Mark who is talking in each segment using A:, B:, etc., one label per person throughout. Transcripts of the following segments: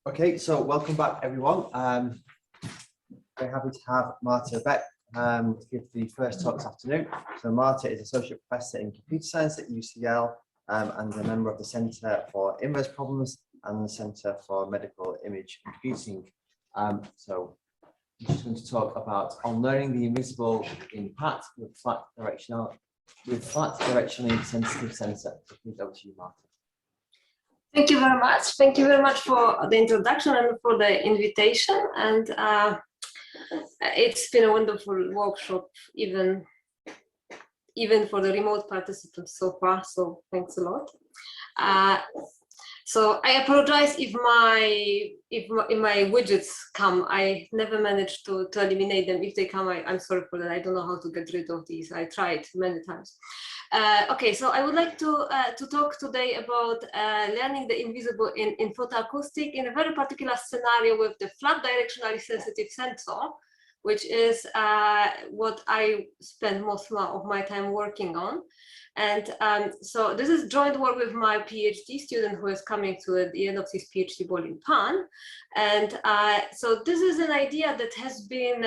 A: Okay, so welcome back, everyone. Very happy to have Marta Betcke to give the first talk this afternoon. So Marta is Associate Professor in Computer Science at UCL and a member of the Centre for Inverse Problems and the Centre for Medical Image Computing. So I'm just going to talk about on learning the invisible in PAT with flat directionally sensitive sensor. So please over to you, Marta.
B: Thank you very much. Thank you very much for the introduction and for the invitation. And it's been a wonderful workshop, even for the remote participants so far. So thanks a lot. So I apologize if my widgets come. I never managed to eliminate them. If they come, I'm sorry for that. I don't know how to get rid of these. I tried many times. Okay, so I would like to talk today about learning the invisible in photoacoustic in a very particular scenario with the flat directionally sensitive sensor, which is what I spend most of my time working on. And so this is joint work with my PhD student who is coming to the end of his PhD ball in Pan. And so this is an idea that has been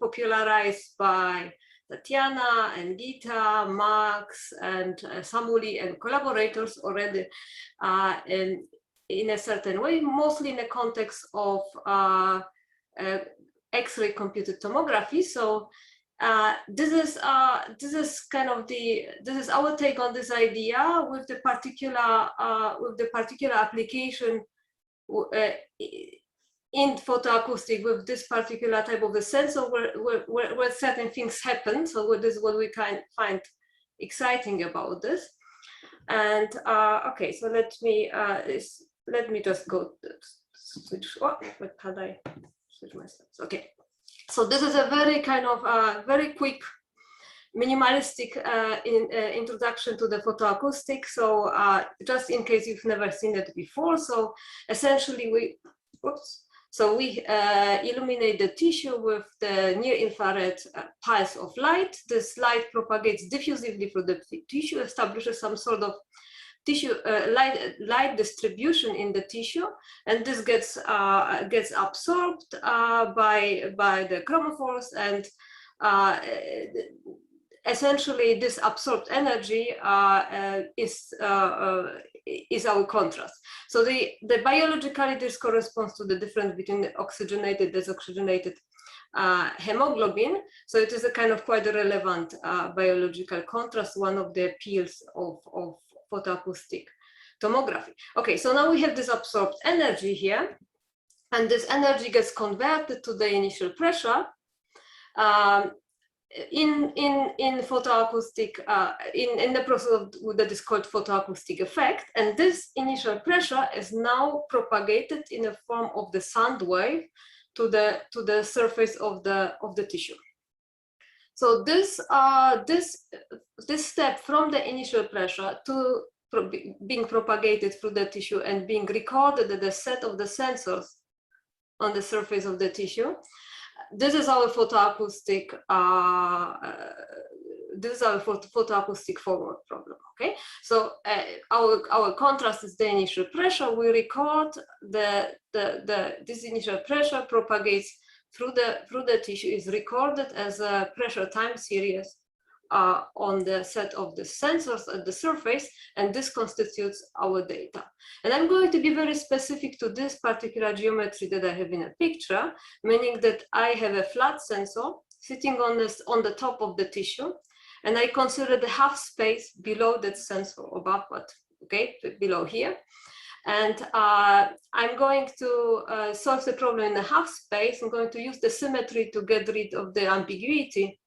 B: popularized by Tatiana and Gita, Max, and Samuli and collaborators already in a certain way, mostly in the context of X-ray computed tomography. So this is our take on this idea with the particular application in photoacoustic with this particular type of the sensor where certain things happen. So this is what we find exciting about this. And okay, so let me just go switch. Oh, what had I switch my slides? Okay, so this is a very very quick minimalistic introduction to the photoacoustic. So just in case you've never seen it before, so essentially we illuminate the tissue with the near-infrared pulse of light. This light propagates diffusively through the tissue, establishes some sort of tissue light distribution in the tissue, and this gets absorbed by the chromophores, and essentially this absorbed energy is our contrast. So biologically this corresponds to the difference between the oxygenated and desoxygenated hemoglobin. So it is a quite a relevant biological contrast, one of the appeals of photoacoustic tomography. Okay, so now we have this absorbed energy here, and this energy gets converted to the initial pressure. In photoacoustic, in the process of that is called photoacoustic effect, and this initial pressure is now propagated in the form of the sound wave to the surface of the tissue. So this step from the initial pressure to being propagated through the tissue and being recorded at the set of the sensors on the surface of the tissue. This is our photoacoustic. Photoacoustic forward problem. Okay, so our contrast is the initial pressure. We record this initial pressure propagates through the tissue, is recorded as a pressure time series on the set of the sensors at the surface, and this constitutes our data. And I'm going to be very specific to this particular geometry that I have in a picture, meaning that I have a flat sensor sitting on the top of the tissue, and I consider the half space below that sensor, above what, okay, below here. And I'm going to solve the problem in the half space. I'm going to use the symmetry to get rid of the ambiguity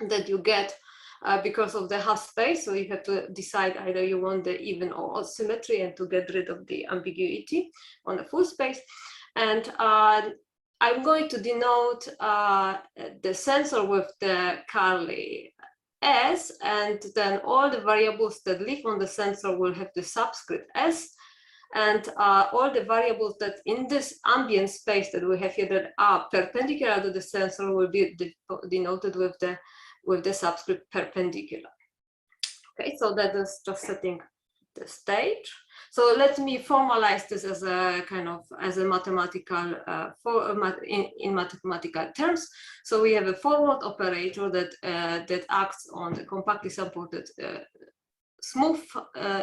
B: that you get because of the half space. So you have to decide either you want the even or odd symmetry and to get rid of the ambiguity on the full space. And I'm going to denote the sensor with the curly S, and then all the variables that live on the sensor will have the subscript S. And all the variables that in this ambient space that we have here that are perpendicular to the sensor will be denoted with the subscript perpendicular. Okay, so that is just setting the stage. So let me formalize this as a kind of as a mathematical in mathematical terms. So we have a forward operator that acts on the compactly supported smooth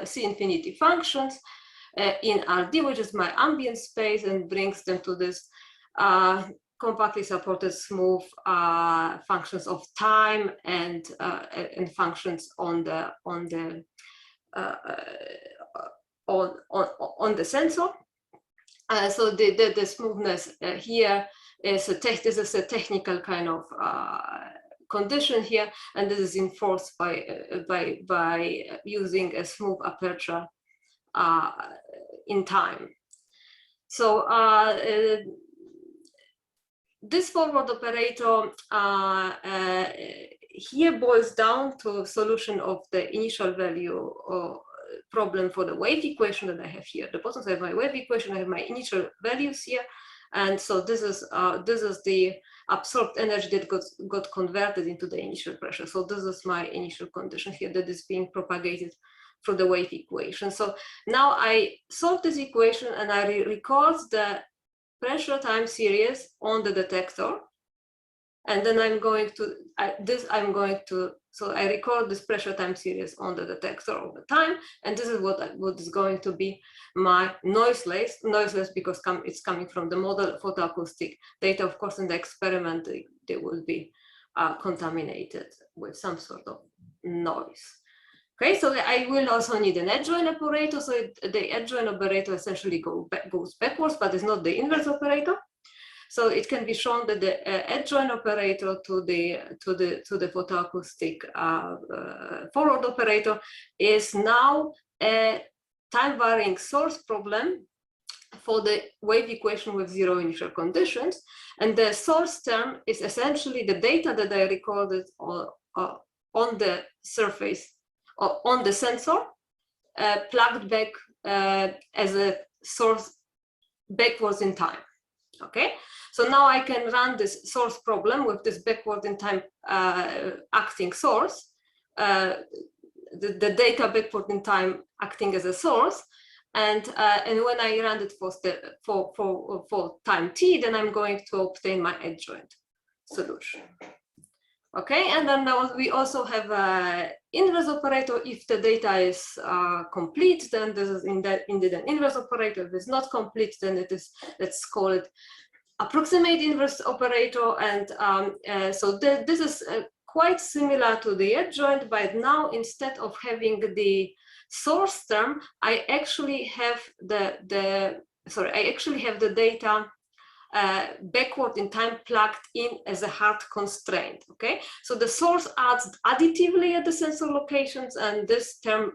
B: C infinity functions in RD, which is my ambient space, and brings them to this compactly supported smooth functions of time and functions on the sensor. So the smoothness here is this is a technical kind of condition here, and this is enforced by using a smooth aperture in time. So this forward operator here boils down to solution of the initial value problem for the wave equation that I have here. At the bottom, so I have my wave equation, I have my initial values here, and so this is the absorbed energy that got converted into the initial pressure. So this is my initial condition here that is being propagated through the wave equation. So now I solve this equation and I record the pressure time series on the detector, and then I'm going to so I record this pressure time series on the detector over time, and this is what is going to be my noiseless because it's coming from the model photoacoustic data. Of course, in the experiment they will be contaminated with some sort of noise. Okay, so I will also need an edge join operator. So the edge join operator essentially goes backwards, but it's not the inverse operator. So it can be shown that the edge join operator to the photoacoustic forward operator is now a time varying source problem for the wave equation with zero initial conditions, and the source term is essentially the data that I recorded on the surface or on the sensor, plugged back as a source backwards in time. Okay, so now I can run this source problem with this backward in time acting source, the data backward in time acting as a source, and when I run it for time t, then I'm going to obtain my edge joint solution. Okay, and then now we also have an inverse operator. If the data is complete, then this is indeed an inverse operator. If it's not complete, then it is, let's call it approximate inverse operator. And so this is quite similar to the edge joint, but now instead of having the source term, I actually have the data backward in time plugged in as a hard constraint. Okay, so the source adds additively at the sensor locations, and this term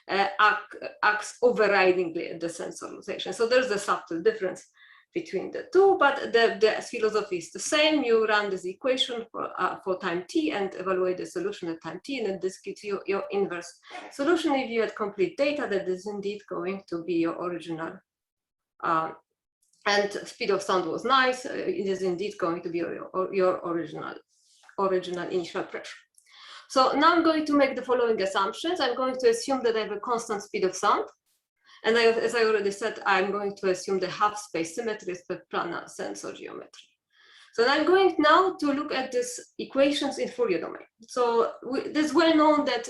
B: acts overridingly at the sensor location. So there's a subtle difference between the two, but the philosophy is the same. You run this equation for time t and evaluate the solution at time t, and then this gives you your inverse solution. If you had complete data, that is indeed going to be your original. And speed of sound was nice. It is indeed going to be your original initial pressure. So now I'm going to make the following assumptions. I'm going to assume that I have a constant speed of sound. And as I already said, I'm going to assume the half space symmetry with planar sensor geometry. So I'm going now to look at these equations in Fourier domain. So it's well known that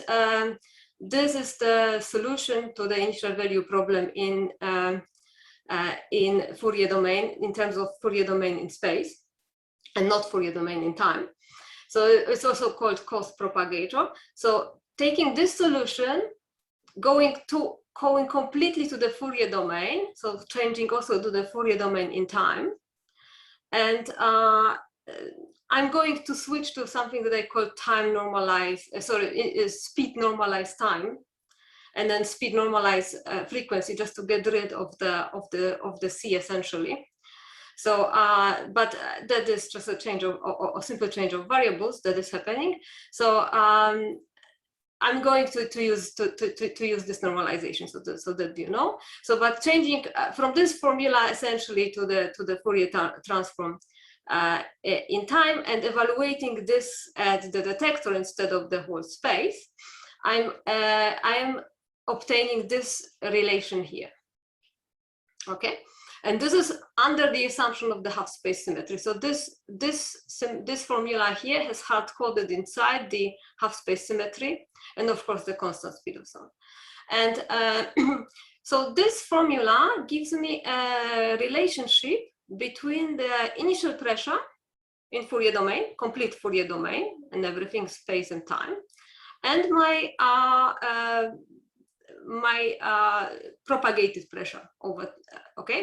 B: this is the solution to the initial value problem in Fourier domain, in terms of Fourier domain in space, and not Fourier domain in time. So it's also called cost propagator. So taking this solution, going completely to the Fourier domain, so changing also to the Fourier domain in time, and I'm going to switch to something that I call time normalized, speed normalized time, and then speed normalized frequency, just to get rid of the C essentially. So, but that is just a change of a simple change of variables that is happening. So I'm going to use this normalization, so that you know. So, but changing from this formula essentially to the Fourier transform in time, and evaluating this at the detector instead of the whole space, I am obtaining this relation here. Okay, and this is under the assumption of the half space symmetry. So this formula here has hard coded inside the half space symmetry, and of course the constant speed of sound. And so this formula gives me a relationship between the initial pressure in Fourier domain, complete Fourier domain, and everything space and time, and my propagated pressure over,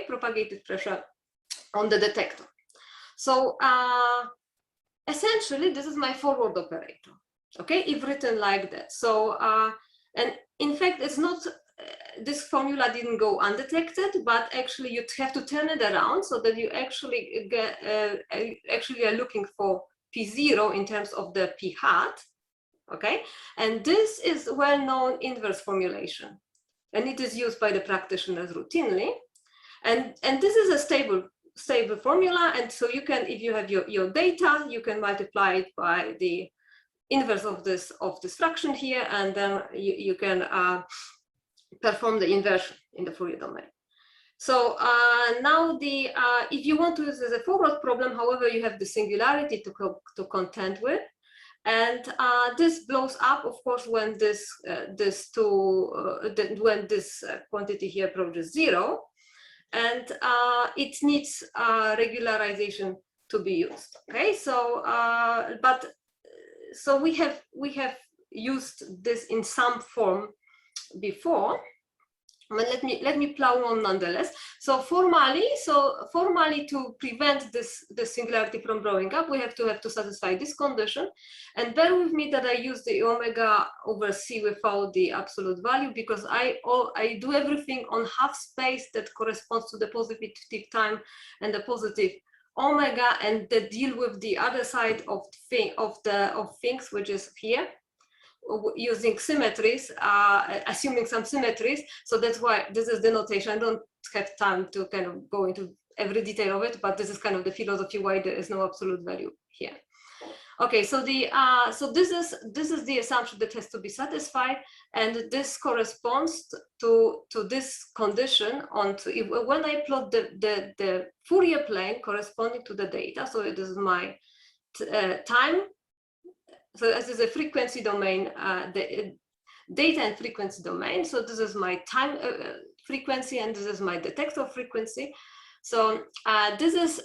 B: propagated pressure on the detector. So essentially, this is my forward operator, okay, if written like that. So, and in fact, it's not, this formula didn't go undetected, but actually you have to turn it around so that you actually get, actually are looking for P0 in terms of the P hat, okay? And this is well-known inverse formulation, and it is used by the practitioners routinely. And this is a stable formula, and so you can, if you have your data, you can multiply it by the inverse of this fraction here, and then you can perform the inversion in the Fourier domain. So now if you want to use it as a forward problem, however, you have the singularity to contend with, and this blows up, of course, when this quantity here approaches 0, and it needs regularization to be used. Okay, so so we have used this in some form before, but let me plow on nonetheless. So formally to prevent this singularity from blowing up, we have to satisfy this condition. And bear with me that I use the omega over c without the absolute value, because I do everything on half space that corresponds to the positive time and the positive omega, and that deal with the other side of things, which is here, using symmetries, assuming some symmetries. So that's why this is the notation. I don't have time to kind of go into every detail of it, but this is kind of the philosophy why there is no absolute value here. Okay, so this is the assumption that has to be satisfied, and this corresponds to this condition when I plot the Fourier plane corresponding to the data. So this is my time. So this is a frequency domain, the data and frequency domain. So this is my time frequency, and this is my detector frequency. So this is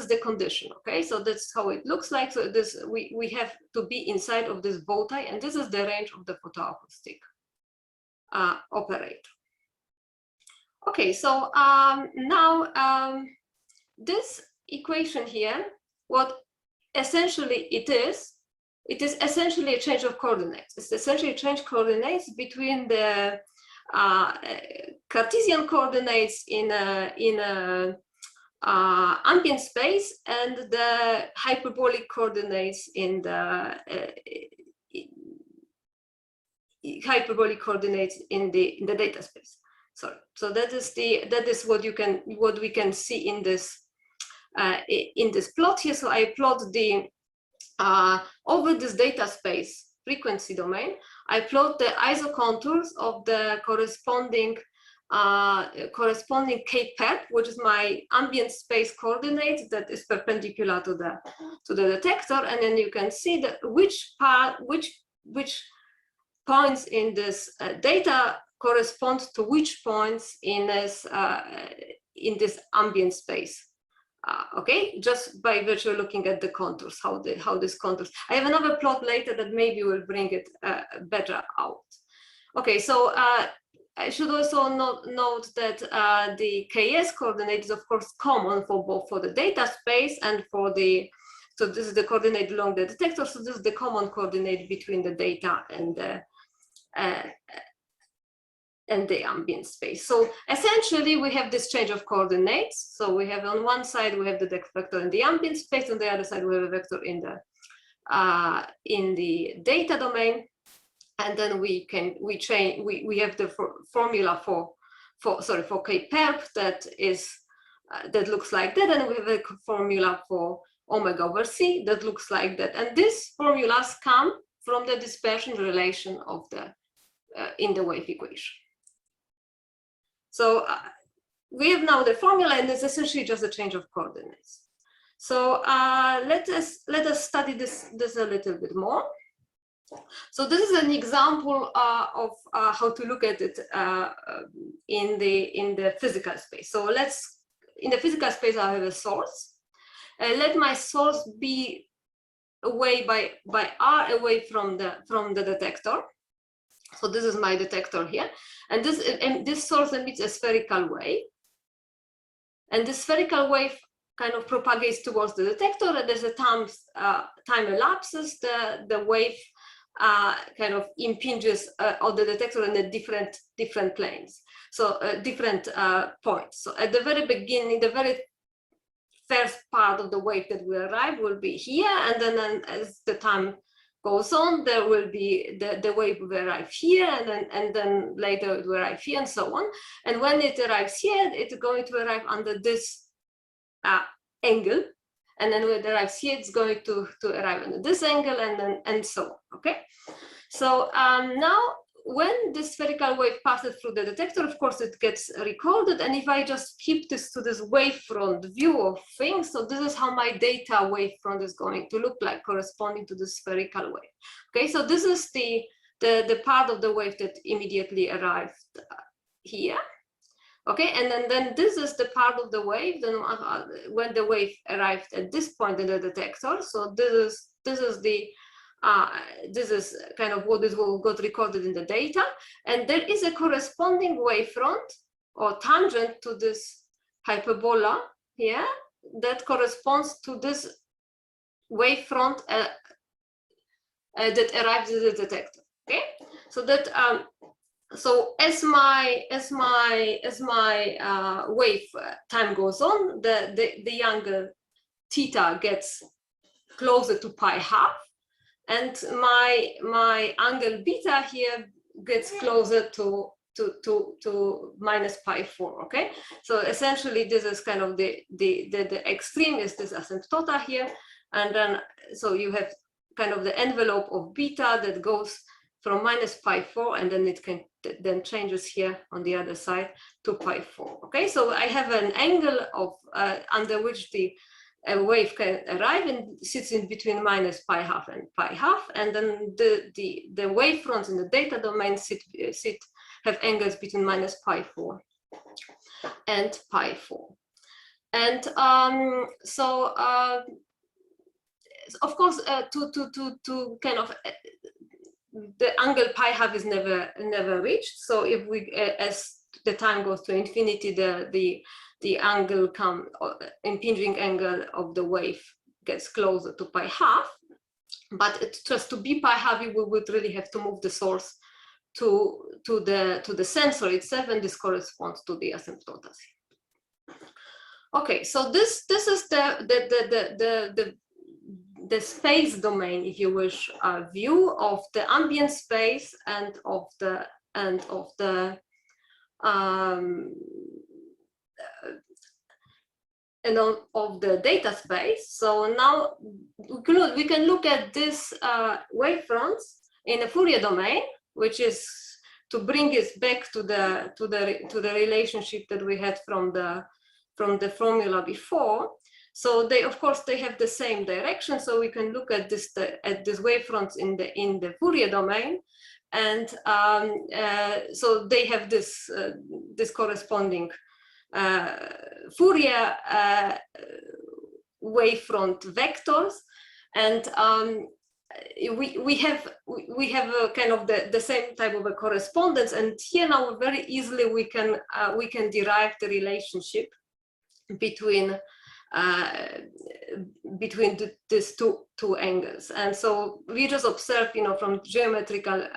B: the condition. Okay, so that's how it looks like. So this we have to be inside of this bowtie, and this is the range of the photoacoustic operator. Okay, so now this equation here, what essentially it is essentially a change of coordinates. It's essentially a change coordinates between the Cartesian coordinates in ambient space and the hyperbolic coordinates in the the data space. Sorry. So that is what we can see in this plot here. So I plot the over this data space frequency domain, I plot the isocontours of the corresponding K-perp, which is my ambient space coordinate that is perpendicular to the detector, and then you can see that which points in this data correspond to which points in this ambient space. Okay, just by virtue of looking at the contours, how this contours. I have another plot later that maybe will bring it better out. Okay, so I should also note that the KS coordinate is of course common for both for the data space and for the, so this is the coordinate along the detector, so this is the common coordinate between the data and the ambient space. So essentially we have this change of coordinates. So we have on one side we have the depth vector in the ambient space, on the other side we have a vector in the data domain, and then we have the formula for K-perp that looks like that, and we have a formula for omega over c that looks like that, and these formulas come from the dispersion relation of the in the wave equation. So we have now the formula, and it's essentially just a change of coordinates. So let us study this a little bit more. So this is an example of how to look at it in the physical space. So in the physical space, I have a source. Let my source be away by r away from the detector. So this is my detector here, and this source emits a spherical wave, and the spherical wave kind of propagates towards the detector, and as the time elapses, the wave kind of impinges on the detector in the different planes, so different points. So at the very beginning, the very first part of the wave that will arrive will be here, and then as the time goes on, there will be the wave will arrive here, and then later it will arrive here, and so on. And when it arrives here, it's going to arrive under this angle, and then when it arrives here, it's going to arrive under this angle, and so on. Okay, so now when the spherical wave passes through the detector, of course it gets recorded, and if I just keep this to this wavefront view of things, so this is how my data wavefront is going to look like, corresponding to the spherical wave. Okay, so this is the part of the wave that immediately arrived here. Okay, and then this is the part of the wave then when the wave arrived at this point in the detector. So this is kind of what is what got recorded in the data, and there is a corresponding wavefront or tangent to this hyperbola here that corresponds to this wavefront that arrives at the detector. Okay, so that so as my wave time goes on, the angle theta gets closer to pi12, and my angle beta here gets closer to minus pi4. Okay, so essentially this is kind of the extreme is this asymptota here, and then so you have kind of the envelope of beta that goes from minus pi4, and then it can then changes here on the other side to pi4. Okay, so I have an angle of under which the wave can arrive and sits in between minus pi12 and pi12, and then the wavefronts in the data domain have angles between minus pi4 and pi4. And so of course to kind of the angle pi12 is never reached. So if we as the time goes to infinity, the angle impinging angle of the wave gets closer to pi12, but just to be pi12, we would really have to move the source to the sensor itself, and this corresponds to the asymptotas. Okay, so this is the space domain, if you wish, view of the ambient space and of the of the data space. So now we can look at this wavefronts in a Fourier domain, which is to bring us back to the relationship that we had from the formula before. So they, of course, they have the same direction. So we can look at this wavefronts in the Fourier domain, and so they have this corresponding Fourier wavefront vectors, and we have a kind of the same type of a correspondence. And here now very easily we can derive the relationship between these two angles. And so we just observe, from geometrical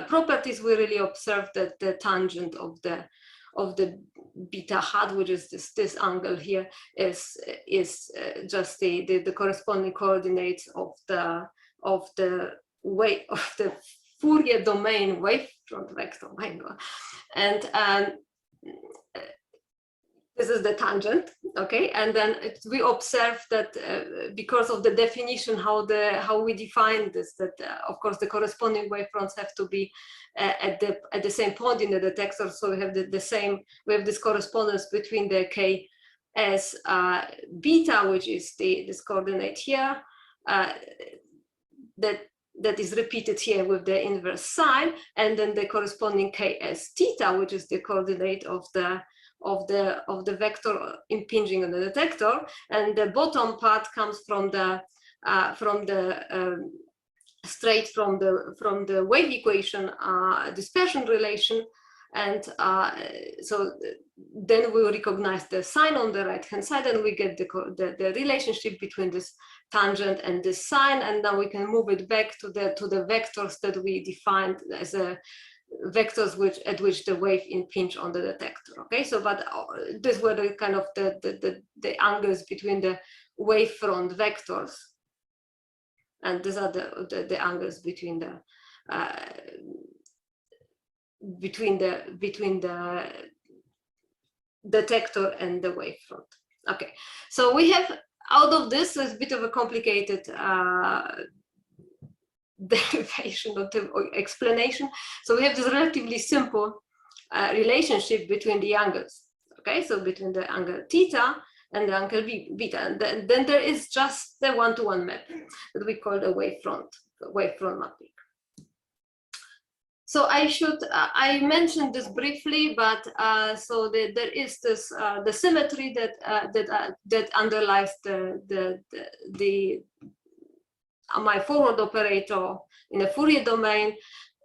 B: properties, we really observe that the tangent of the beta hat, which is this angle here, is just the corresponding coordinates of the Fourier domain wavefront vector. My God. And this is the tangent, okay, and then we observe that because of the definition, how we define this, that of course the corresponding wavefronts have to be at the same point in the detector, so we have we have this correspondence between the k as beta, which is this coordinate here, that is repeated here with the inverse sign, and then the corresponding k as theta, which is the coordinate of the vector impinging on the detector, and the bottom part comes from the straight from the wave equation dispersion relation, and so then we recognize the sign on the right hand side, and we get the relationship between this tangent and this sign, and now we can move it back to the vectors that we defined as vectors at which the wave impinge on the detector. Okay, so but these were the kind of the angles between the wavefront vectors, and these are the angles between the detector and the wavefront. Okay, so we have out of this is a bit of a complicated derivation or explanation. So we have this relatively simple relationship between the angles. Okay, so between the angle theta and the angle beta, and then there is just the one-to-one map that we call the wavefront mapping. So I mentioned this briefly, but so there is this the symmetry that underlies my forward operator in the Fourier domain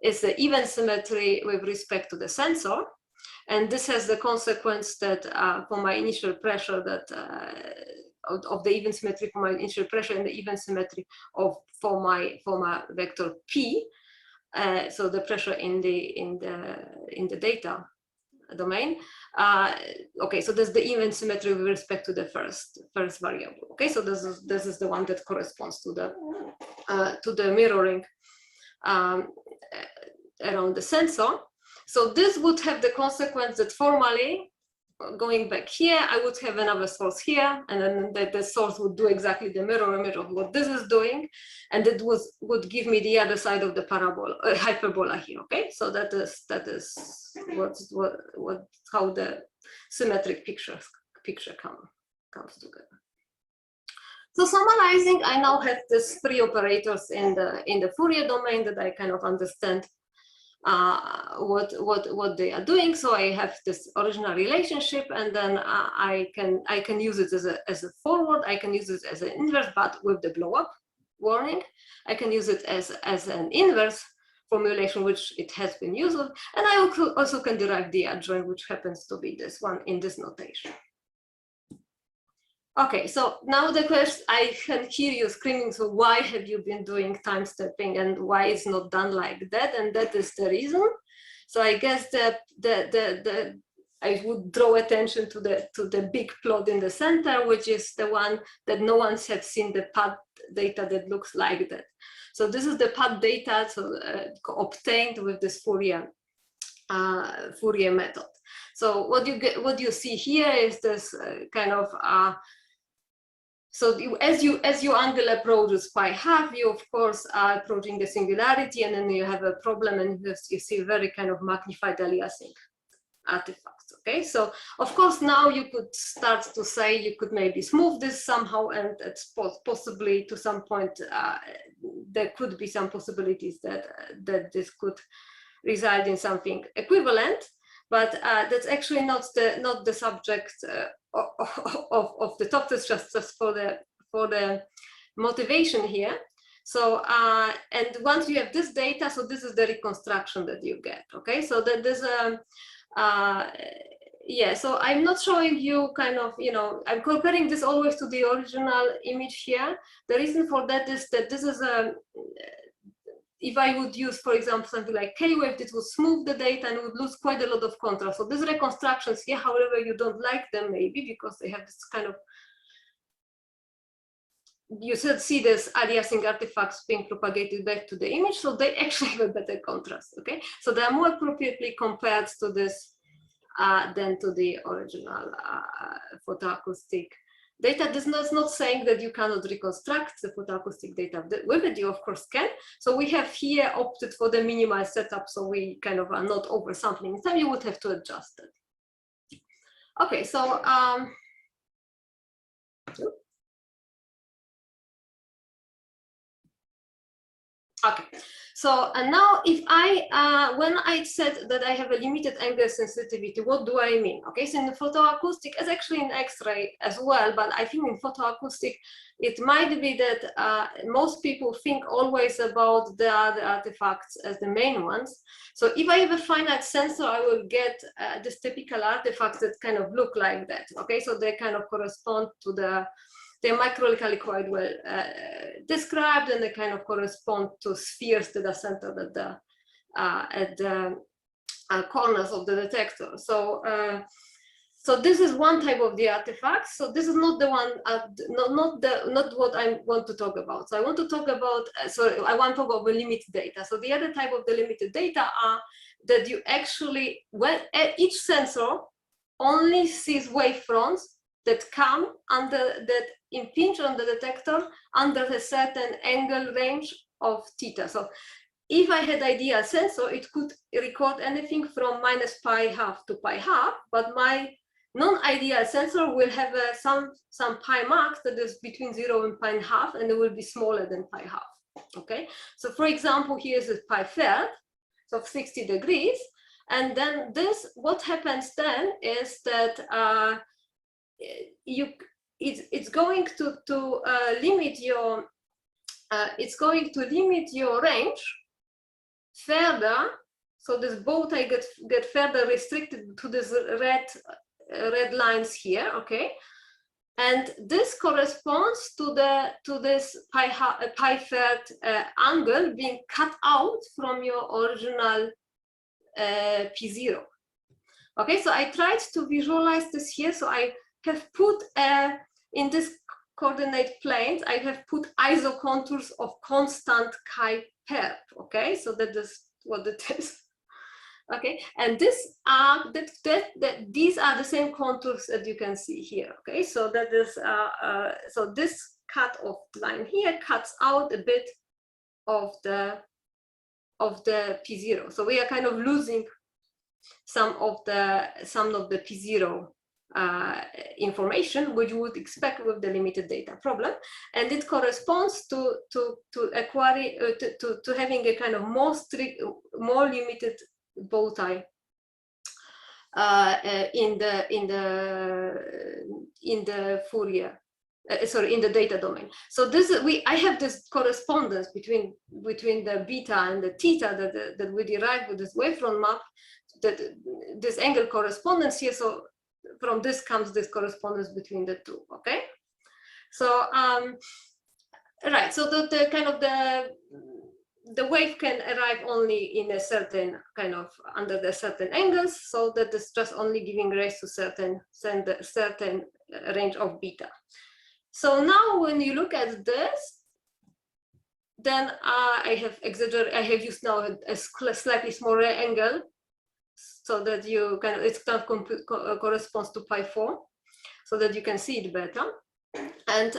B: is the even symmetry with respect to the sensor, and this has the consequence that for my initial pressure of the even symmetry for my initial pressure and the even symmetry for my vector p. So the pressure in the data domain. Okay, so there's the even symmetry with respect to the first variable. Okay, so this is the one that corresponds to the mirroring around the sensor. So this would have the consequence that formally, going back here, I would have another source here, and then the source would do exactly the mirror image of what this is doing, and it would give me the other side of the hyperbola here. Okay, so that is how the symmetric picture comes together. So summarizing, I now have these three operators in the Fourier domain that I kind of understand what they are doing. So I have this original relationship, and then I can use it as a forward. I can use it as an inverse, but with the blow up warning. I can use it as an inverse formulation, which it has been used, and I also can derive the adjoint, which happens to be this one in this notation. Okay, so now the question, I can hear you screaming, so why have you been doing time stepping and why it's not done like that? And that is the reason. So I guess that I would draw attention to the big plot in the center, which is the one that no one has seen, the path data that looks like that. So this is the path data obtained with this Fourier method. So what you see here is this kind of so as your angle approaches pi-half, you of course are approaching the singularity, and then you have a problem, and you see very kind of magnified aliasing artifacts. Okay, so of course now you could start to say you could maybe smooth this somehow, and it's possibly to some point there could be some possibilities that this could result in something equivalent. But that's actually not the subject of the talk. That's just for the motivation here. So and once you have this data, so this is the reconstruction that you get. Okay, so that there's yeah. So I'm not showing you kind of, I'm comparing this always to the original image here. The reason for that is that this is if I would use, for example, something like K-wave, it would smooth the data and would lose quite a lot of contrast. So these reconstructions here, however, you don't like them maybe because they have this kind of, you should see this aliasing artifacts being propagated back to the image, so they actually have a better contrast. Okay, so they are more appropriately compared to this than to the original photoacoustic data. This is not saying that you cannot reconstruct the photoacoustic data with it. You of course can. So we have here opted for the minimized setup, so we kind of are not oversampling time. You would have to adjust it. Okay, so okay, so and now if I, when I said that I have a limited angle sensitivity, what do I mean? Okay, so in the photoacoustic, it's actually in X-ray as well, but I think in photoacoustic, it might be that most people think always about the other artifacts as the main ones. So if I have a finite sensor, I will get this typical artifacts that kind of look like that. Okay, so they kind of correspond to they're microlically quite well described, and they kind of correspond to spheres that are centered at the corners of the detector. So, so this is one type of the artifacts. So this is not the one, not what I want to talk about. So I want to talk about, I want to talk about the limited data. So the other type of the limited data are that you actually, when each sensor only sees wavefronts that come under, that impinge on the detector under a certain angle range of theta. So if I had ideal sensor, it could record anything from -π½ to π½ but my non-ideal sensor will have some pi max that is between 0 and π½ and it will be smaller than π². Okay, so for example, here's a π3, so 60 degrees, and then this, what happens then is that it's going to limit your range further. So this bowtie get further restricted to this red lines here. Okay, and this corresponds to this π³ angle being cut out from your original P0. Okay, so I tried to visualize this here. So I have put in this coordinate planes, I have put isocontours of constant chi-perp. Okay, so that is what it is. Okay, and this are these are the same contours that you can see here. Okay, so that is so this cut off line here cuts out a bit of the P0. So we are kind of losing some of the P0 information, which you would expect with the limited data problem, and it corresponds to having a kind of more strict, more limited bowtie in the Fourier, sorry, in the data domain. So this I have this correspondence between the beta and the theta that we derive with this wavefront map, that this angle correspondence here. So from this comes this correspondence between the two. Okay, so right, so the kind of the wave can arrive only in a certain kind of under the certain angles, so that is just only giving rise to certain range of beta. So now when you look at this, then I have used now a slightly smaller angle, so that you can, it kind of corresponds to π4, so that you can see it better. And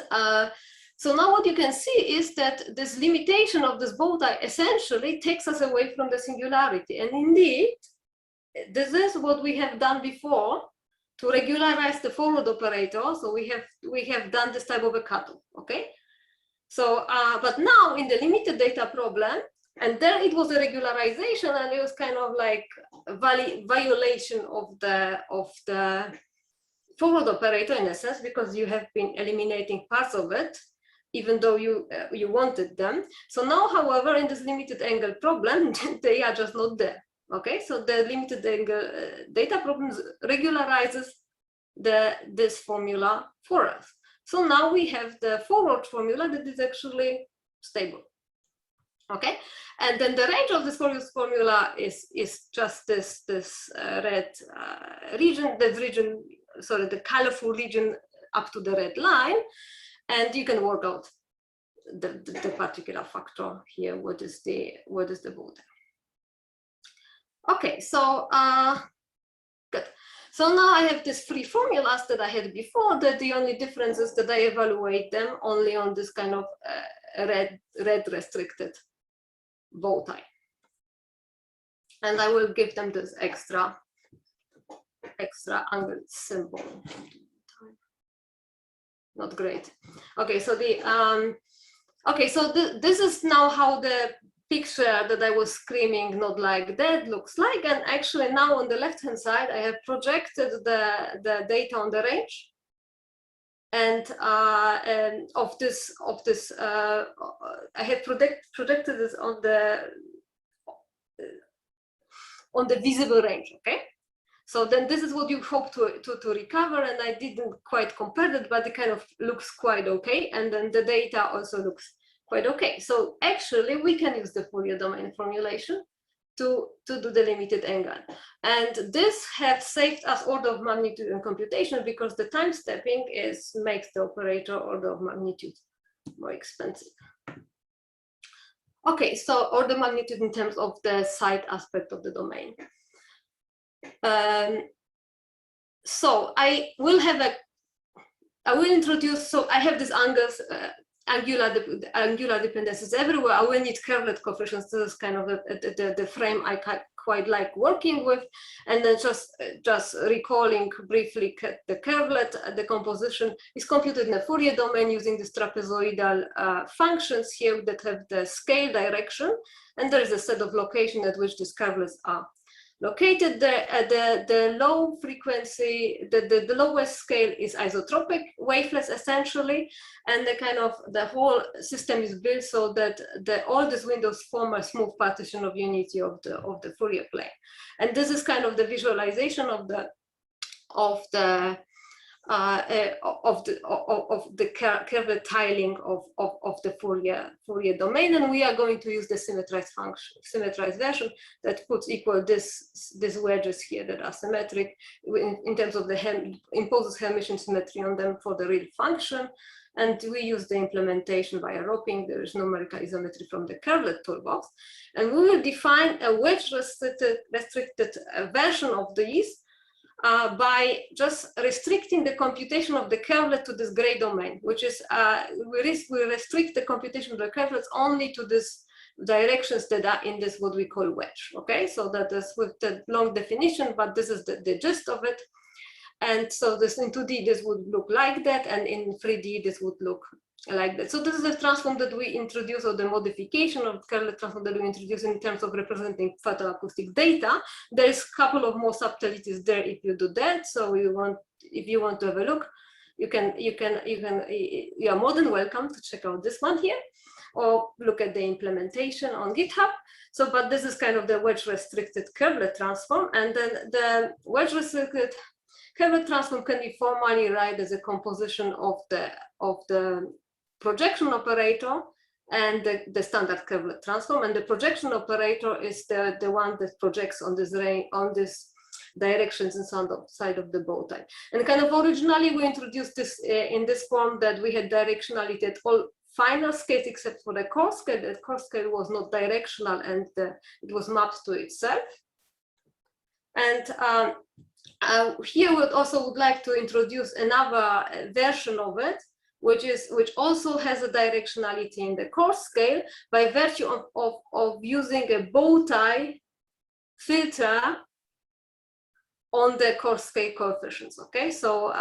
B: so now what you can see is that this limitation of this bowtie essentially takes us away from the singularity. And indeed, this is what we have done before to regularize the forward operator. So we have done this type of a cutoff. Okay, so but now in the limited data problem, and there it was a regularization, and it was kind of like a violation of the forward operator in a sense, because you have been eliminating parts of it, even though you wanted them. So now, however, in this limited angle problem, they are just not there. Okay, so the limited angle data problems regularizes this formula for us. So now we have the forward formula that is actually stable. Okay, and then the range of this formula is just this red region, sorry, the colorful region up to the red line, and you can work out the particular factor here. What is the bowtie? Okay, so good. So now I have these three formulas that I had before, that the only difference is that I evaluate them only on this kind of red restricted bow tie. And I will give them this extra angle symbol. Not great. Okay, so this is now how the picture that I was screaming not like that looks like. And actually now on the left hand side I have projected the data on the range, and of this I have projected this on the visible range. Okay, so then this is what you hope to recover, and I didn't quite compare it, but it kind of looks quite okay, and then the data also looks quite okay. So actually we can use the Fourier domain formulation to do the limited angle, and this has saved us order of magnitude in computation, because the time stepping makes the operator order of magnitude more expensive. Okay, so order of magnitude in terms of the side aspect of the domain. So I will introduce, so I have these angles, angular dependencies everywhere. I will need curvelet coefficients. This is kind of the frame I quite like working with. And then just recalling briefly the curvelet decomposition is computed in the Fourier domain using these trapezoidal functions here that have the scale direction. And there is a set of locations at which these curvelets are located. The low frequency, the lowest scale is isotropic wavelets essentially, and the whole system is built so that all these windows form a smooth partition of unity of the Fourier plane. And this is kind of the visualization of the curved tiling of the Fourier domain, and we are going to use the symmetrized version that puts equal these wedges here that are symmetric in terms of imposes Hermitian symmetry on them for the real function. And we use the implementation via roping. There is numerical isometry from the Curvelet toolbox, and we will define a wedge restricted version of these by just restricting the computation of the curvelet to this gray domain, which is we restrict the computation of the curvelets only to these directions that are in this what we call wedge. Okay, so that is with the long definition, but this is the gist of it. And so this in 2D this would look like that, and in 3D this would look like that. So this is a transform that we introduce, or the modification of Curvelet transform that we introduce in terms of representing photoacoustic data. There's a couple of more subtleties there if you do that. So if you want to have a look, you are more than welcome to check out this one here, or look at the implementation on GitHub. So, but this is kind of the wedge restricted Curvelet transform, and then the wedge restricted Curvelet transform can be formally write as a composition of the projection operator and the standard Curvelet transform. And the projection operator is the one that projects on this directions inside of the bow tie. And kind of originally we introduced this in this form that we had directionality at all final scales except for the core scale. The core scale was not directional, and it was mapped to itself. And here we also would like to introduce another version of it, which also has a directionality in the core scale by virtue of using a bow tie filter on the core scale coefficients. Okay, so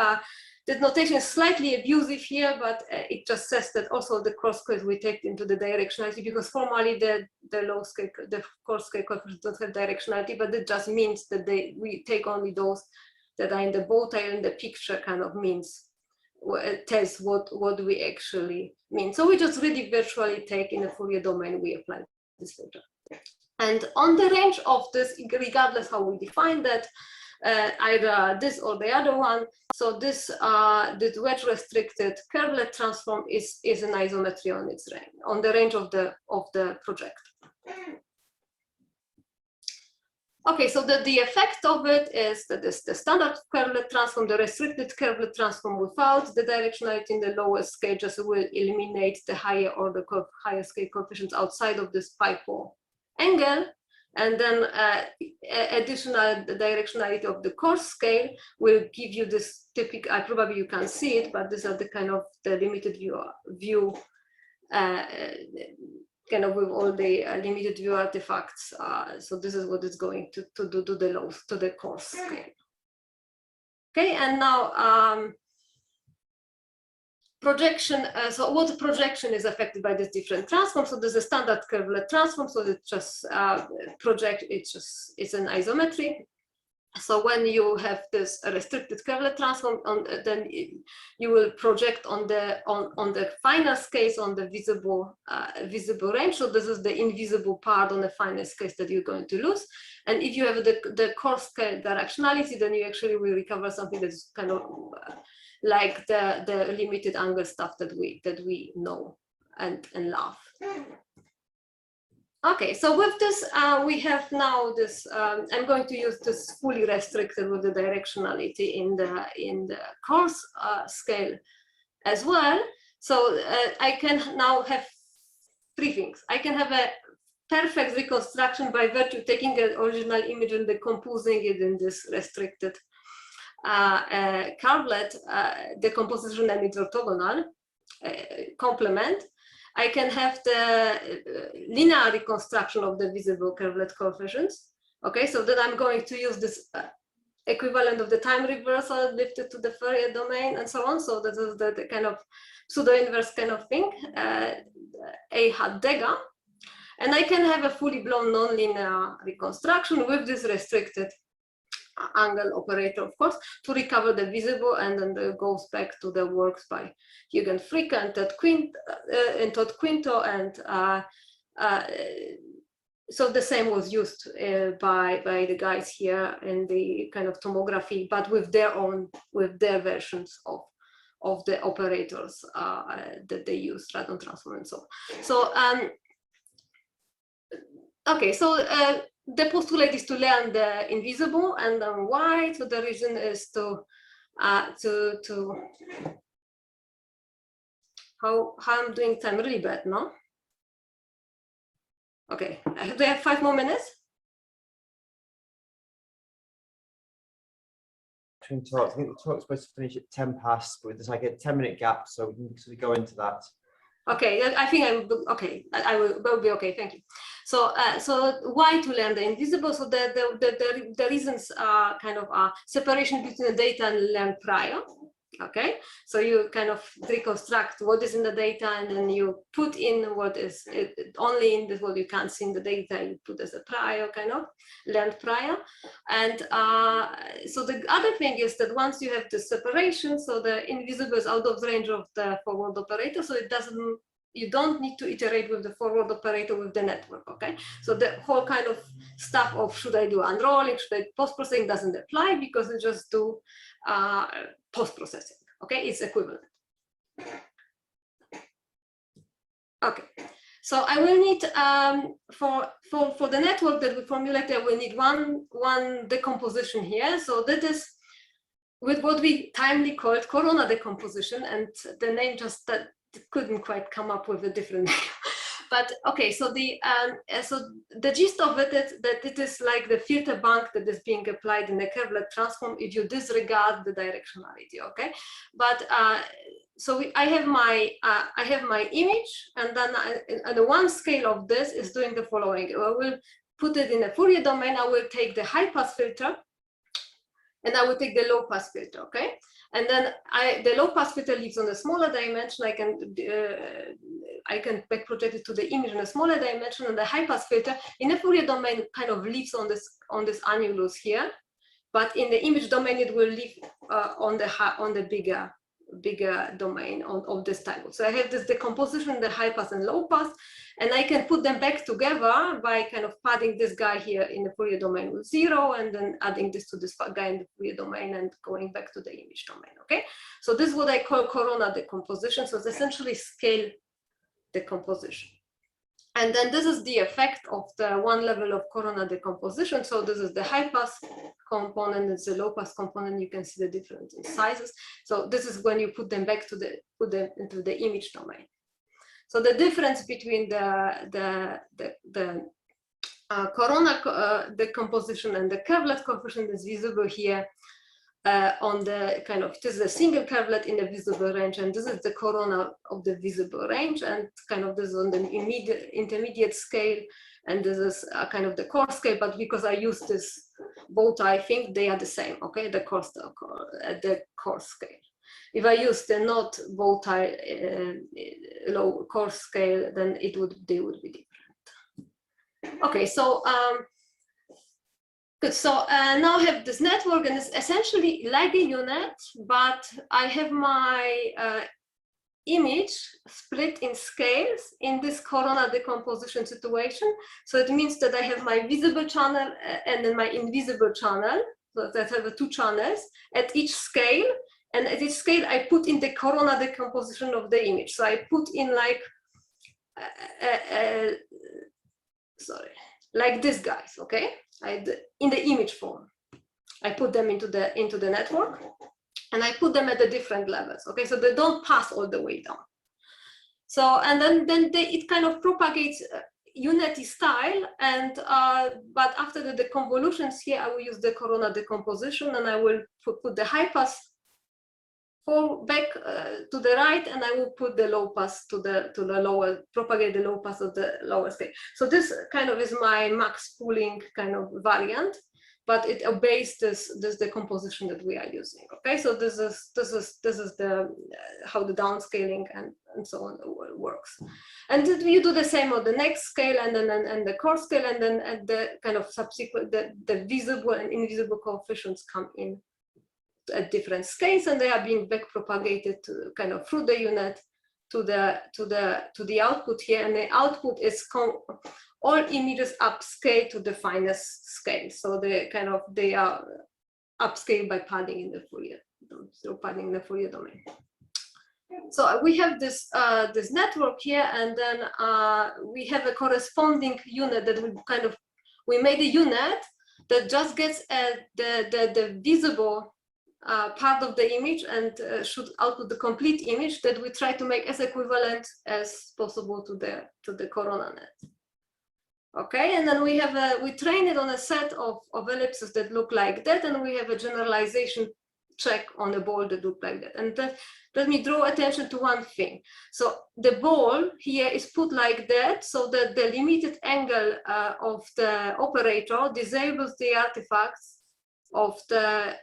B: the notation is slightly abusive here, but it just says that also the core scales we take into the directionality, because formally the core scale coefficients don't have directionality, but it just means that we take only those that are in the bow tie, and the picture kind of tells what we actually mean. So we just really virtually take in the Fourier domain, we apply this filter. And on the range of this, regardless how we define that, either this or the other one. So this wedge restricted Curvelet transform is an isometry on its range, on the range of the project. Okay, so the effect of it is that this the standard Curvelet transform, the restricted Curvelet transform without the directionality in the lowest scale just will eliminate the higher scale coefficients outside of this pi4 angle. And then additional directionality of the coarse scale will give you this typical, probably you can't see it, but these are the kind of the limited view kind of with all the limited view artifacts. So this is what it's going to do to the low, to the coarse scale. Okay, and now projection. So what projection is affected by this different transform? So there's a standard curvelet transform. So it just project. It's an isometry. So when you have this restricted curvelet transform, then you will project on the finite case on the visible range. So this is the invisible part on the finite case that you're going to lose. And if you have the coarse scale directionality, then you actually will recover something that's kind of like the limited angle stuff that we know and love. Okay, so with this, we have now this. I'm going to use this fully restricted with the directionality in the coarse scale as well. So I can now have three things. I can have a perfect reconstruction by virtue of taking an original image and decomposing it in this restricted curvelet decomposition and its orthogonal complement. I can have the linear reconstruction of the visible curvelet coefficients. Okay, so then I'm going to use this equivalent of the time reversal lifted to the Fourier domain and so on. So this is the kind of pseudo-inverse kind of thing, A hat Dega. And I can have a fully blown nonlinear reconstruction with this restricted angle operator, of course, to recover the visible, and then it goes back to the works by Eugen Fricke and Todd Quinto, and so the same was used by the guys here in the kind of tomography, but with their versions of the operators that they use, radon transform and so on. So okay, so the postulate is to learn the invisible, and then why? So the reason is to how I'm doing time really bad, no? Okay, do I have 5 more minutes?
A: Between talks, I think the talk's supposed to finish at 10 past, but there's like a 10-minute gap, so we can sort of go into that.
B: Okay, I think I'm okay. I will be okay. Thank you. So, so why to learn the invisible? So the reasons are kind of separation between the data and learned prior. Okay, so you kind of reconstruct what is in the data, and then you put in what is only in what you can't see in the data. You put as a prior, kind of learned prior. And so the other thing is that once you have the separation, so the invisible is out of the range of the forward operator, so it doesn't. You don't need to iterate with the forward operator with the network, okay? So the whole kind of stuff of should I do unrolling, should I post-processing doesn't apply, because you just do post-processing, okay? It's equivalent. Okay, so I will need, for the network that we formulate, I will need one decomposition here. So that is with what we timely called corona decomposition, and the name just that couldn't quite come up with a different name. But okay, so the gist of it is that it is like the filter bank that is being applied in a curvelet transform if you disregard the directionality. Okay, but so I have my image, and then the one scale of this is doing the following. I will put it in a Fourier domain. I will take the high pass filter, and I will take the low pass filter. Okay. And then the low pass filter lives on a smaller dimension. I can back project it to the image in a smaller dimension, and the high pass filter in the Fourier domain kind of lives on this annulus here, but in the image domain it will live on the bigger domain of this type. So I have this decomposition, the high pass and low pass, and I can put them back together by kind of padding this guy here in the Fourier domain with 0, and then adding this to this guy in the Fourier domain and going back to the image domain. Okay, so this is what I call corona decomposition. So it's essentially scale decomposition. And then this is the effect of the one level of corona decomposition. So this is the high pass component, it's the low pass component. You can see the difference in sizes. So this is when you put them back to put them into the image domain. So the difference between the corona decomposition, and the curvelet coefficient is visible here on the kind of, this is a single curvelet in the visible range, and this is the corona of the visible range, and kind of this is on the intermediate scale, and this is kind of the core scale, but because I use this bowtie thing, they are the same, okay, the core scale. If I use the not bowtie low core scale, then they would be different. Okay, so good. So now I have this network, and it's essentially like a unit, but I have my image split in scales in this corona decomposition situation. So it means that I have my visible channel and then my invisible channel. So that I have two channels at each scale. And at each scale, I put in the corona decomposition of the image. So I put in like, like these guys, okay? In the image form. I put them into the network, and I put them at the different levels, okay? So they don't pass all the way down. So, and then it kind of propagates unity style, and but after the convolutions here, I will use the corona decomposition, and I will put the high pass back to the right, and I will put the low pass to the lower, propagate the low pass of the lower scale. So this kind of is my max pooling kind of variant, but it obeys this decomposition that we are using. Okay, so this is the how the downscaling and so on works. And you do the same on the next scale, and then and the core scale, and then at the kind of subsequent the visible and invisible coefficients come in at different scales, and they are being back propagated to kind of through the unit to the output here, and the output is all images upscale to the finest scale. So they are upscale by padding in the Fourier, so padding in the Fourier domain. So we have this this network here, and then we have a corresponding unit that we made a unit that just gets the visible part of the image and should output the complete image that we try to make as equivalent as possible to the corona net. Okay, and then we train it on a set of ellipses that look like that, and we have a generalization check on a ball that look like that. And let me draw attention to one thing. So the ball here is put like that, so that the limited angle of the operator disables the artifacts of the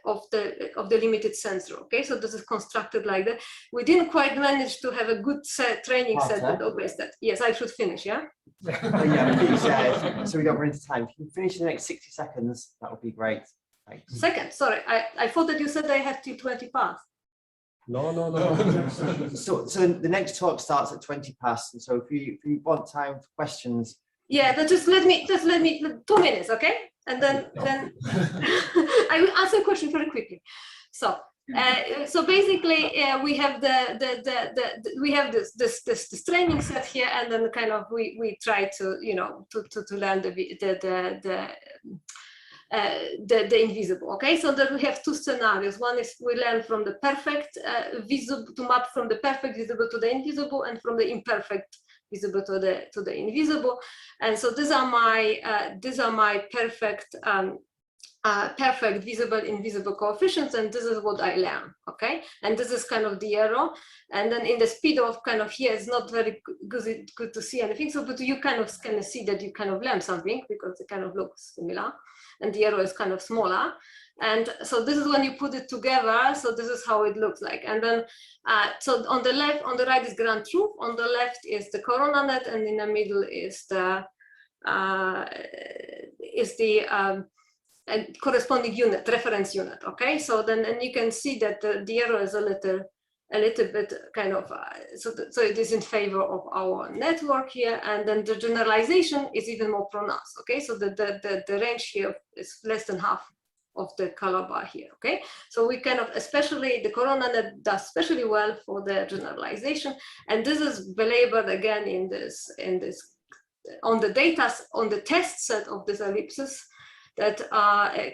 B: limited sensor. Okay, so this is constructed like that. We didn't quite manage to have a good training set that obeys that. Yes, I should finish. Yeah.
A: Yeah, please, so we don't run into time. If you can finish in the next 60 seconds, that would be great. Thanks.
B: Second, sorry, I thought that you said I had till 20 past.
C: No.
A: So the next talk starts at 20 past, and so if you want time for questions.
B: Yeah, but just let me 2 minutes, okay? And then I will answer a question very quickly. So so basically we have we have this training set here, and then kind of we try to to learn the invisible. Okay, so then we have two scenarios. One is we learn from the perfect visible, to map from the perfect visible to the invisible, and from the imperfect visible to the invisible. And so these are my perfect perfect visible invisible coefficients, and this is what I learn. Okay, and this is kind of the error, and then in the speed of kind of here is not very good to see anything. So but you kind of see that you kind of learn something because it kind of looks similar, and the error is kind of smaller. And so this is when you put it together. So this is how it looks like. And then so on the left, on the right is ground truth, on the left is the corona net, and in the middle is the corresponding unit, reference unit. Okay, so then and you can see that the error is a little bit kind of so it is in favor of our network here, and then the generalization is even more pronounced. Okay, so the range here is less than half of the color bar here. Okay, so we kind of, especially the corona net does especially well for the generalization, and this is belabored again in this on the data, on the test set of these ellipses, that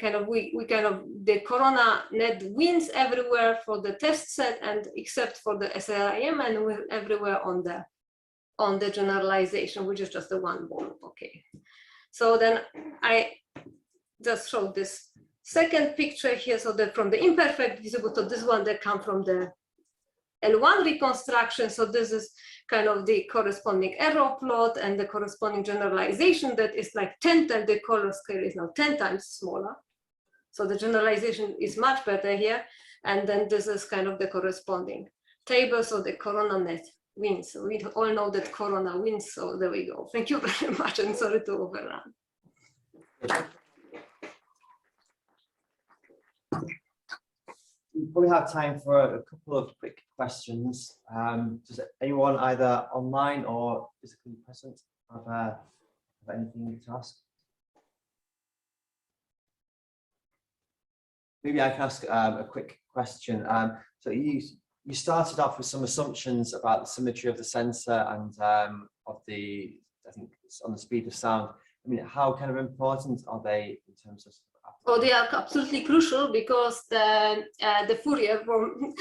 B: kind of the corona net wins everywhere for the test set, and except for the SLIM, and we're everywhere on the generalization, which is just the one ball. Okay, So then I just showed this second picture here. So that from the imperfect visible to this one, that come from the L1 reconstruction. So this is kind of the corresponding error plot and the corresponding generalization that is like 10 times, the color scale is now 10 times smaller. So the generalization is much better here. And then this is kind of the corresponding table. So the corona net wins. So we all know that corona wins. So there we go. Thank you very much. And sorry to overrun.
A: We probably have time for a couple of quick questions. Does anyone either online or physically present have anything to ask? Maybe I can ask a quick question. So you started off with some assumptions about the symmetry of the sensor and of the, I think it's on the speed of sound. I mean, how kind of important are they in terms of?
B: Oh, they are absolutely crucial because the Fourier from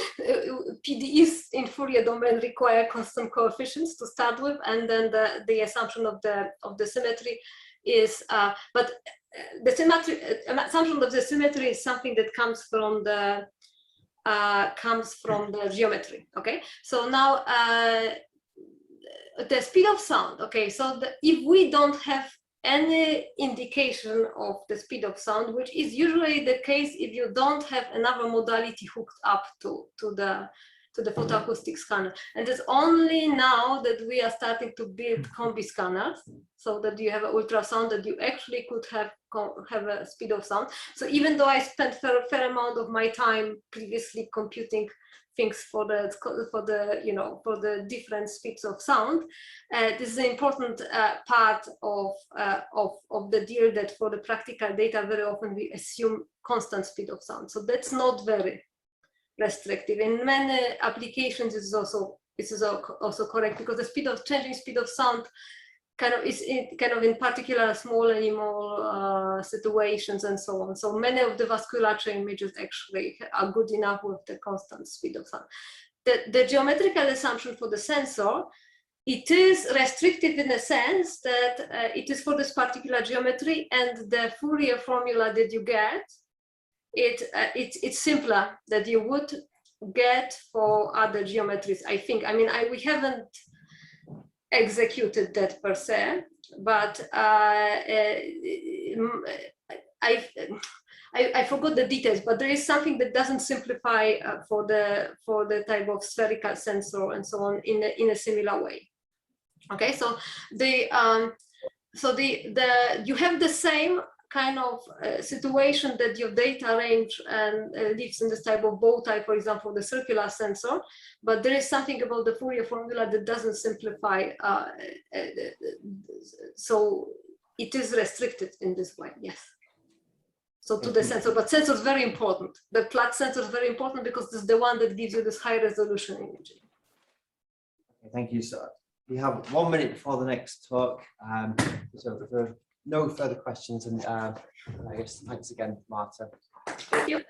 B: PDEs in Fourier domain require constant coefficients to start with, and then the assumption of the symmetry is, but the symmetry assumption of the symmetry is something that comes from the geometry. Okay, so now the speed of sound. Okay, so if we don't have any indication of the speed of sound, which is usually the case if you don't have another modality hooked up to the photoacoustic scanner. And it's only now that we are starting to build combi scanners, so that you have an ultrasound that you actually could have a speed of sound. So even though I spent a fair amount of my time previously computing things for the different speeds of sound, this is an important part of the deal, that for the practical data very often we assume constant speed of sound. So that's not very restrictive. In many applications it is also correct, because the changing speed of sound is in particular small animal situations and so on. So many of the vasculature images actually are good enough with the constant speed of sound. The geometrical assumption for the sensor, it is restrictive in the sense that it is for this particular geometry, and the Fourier formula that you get, it's simpler that you would get for other geometries, I think. I mean, we haven't executed that per se, but I forgot the details, but there is something that doesn't simplify for the type of spherical sensor and so on in a similar way. Okay, so you have the same kind of situation that your data range and lives in this type of bowtie, for example, the circular sensor, but there is something about the Fourier formula that doesn't simplify, so it is restricted in this way, yes. So to the sensor, but sensor is very important. The flat sensor is very important because this is the one that gives you this high resolution imaging.
A: Okay, thank you, sir. We have 1 minute before the next talk. So if there are no further questions, and I guess thanks again, Marta.
B: Thank you.